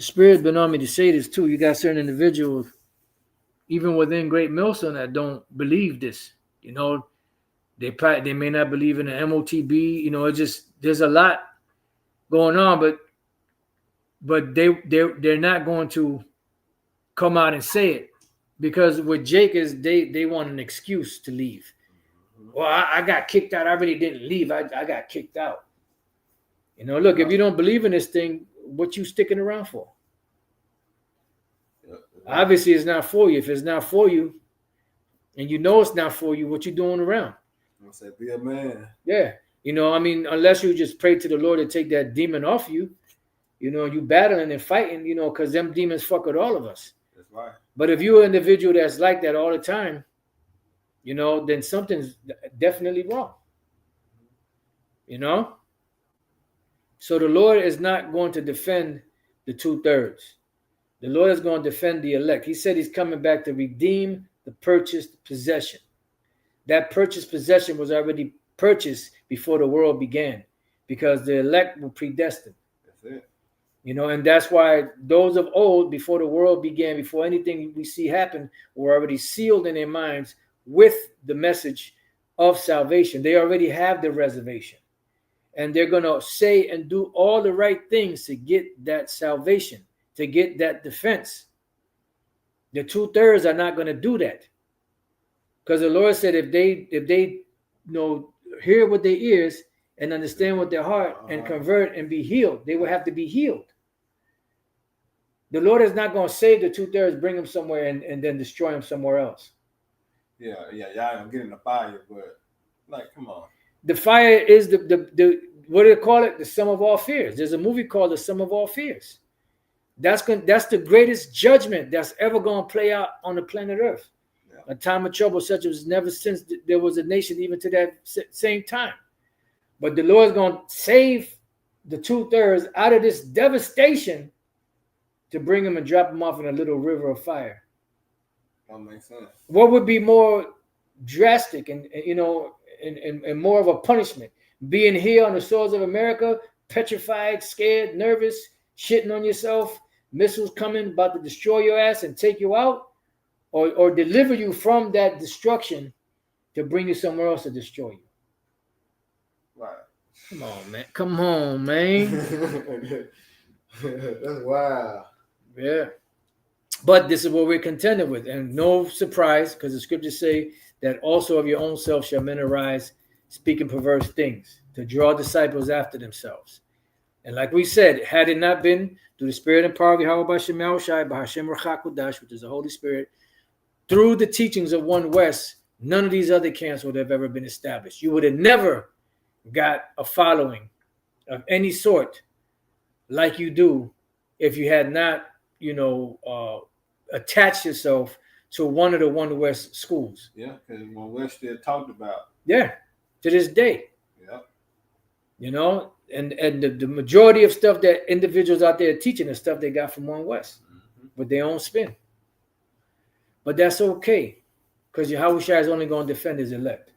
the Spirit's been on me to say this too. You got certain individuals, even within Great Millstone, that don't believe this. You know, they may not believe in the MOTB. You know, it just there's a lot going on, but they're not going to come out and say it, because with Jake is they want an excuse to leave. Well, I got kicked out. I really didn't leave. I got kicked out. You know, look, if you don't believe in this thing, what you sticking around for? Obviously, it's not for you. If it's not for you, and you know it's not for you, what you doing around? I say, be a man. Yeah. You know, I mean, unless you just pray to the Lord to take that demon off you, you know, you battling and fighting, you know, because them demons fuck with all of us. That's right. But if you're an individual that's like that all the time, you know, then something's definitely wrong. You know? So the Lord is not going to defend the 2/3. The Lord is going to defend the elect. He said he's coming back to redeem the purchased possession. That purchased possession was already purchased before the world began, because the elect were predestined. That's it. You know, and that's why those of old, before the world began, before anything we see happen, were already sealed in their minds with the message of salvation. They already have the reservation. And they're going to say and do all the right things to get that salvation, to get that defense. The 2/3 are not going to do that, because the Lord said if they you know, hear with their ears and understand with their heart and convert and be healed, they will have to be healed. The Lord is not going to save the 2/3, bring them somewhere and then destroy them somewhere else. Yeah, y'all gonna get in the fire, but like, come on. The fire is the what do they call it? The sum of all fears. There's a movie called The Sum of All Fears. That's the greatest judgment that's ever going to play out on the planet Earth. Yeah. A time of trouble such as never since there was a nation, even to that same time. But the Lord's going to save the 2/3 out of this devastation to bring them and drop them off in a little river of fire. That makes sense. What would be more drastic and you know and more of a punishment? Being here on the shores of America, petrified, scared, nervous, shitting on yourself, missiles coming, about to destroy your ass and take you out, or deliver you from that destruction to bring you somewhere else to destroy you. Right. Come on, man. Come on, man. That's wild. Yeah. But this is what we're contended with. And no surprise, because the scriptures say that also of your own self shall men arise, speaking perverse things, to draw disciples after themselves. And like we said, had it not been through the Spirit and power of Yahweh B'Shem Yahushai, B'Hashem Ruach HaKodesh, which is the Holy Spirit, through the teachings of One West, none of these other camps would have ever been established. You would have never got a following of any sort like you do if you had not, you know, attached yourself to one of the One West schools. Yeah, because One West still talked about. Yeah, to this day. Yeah. You know, and the majority of stuff that individuals out there are teaching is stuff they got from One West with their own spin. But that's okay, because Yahushua is only going to defend his elect.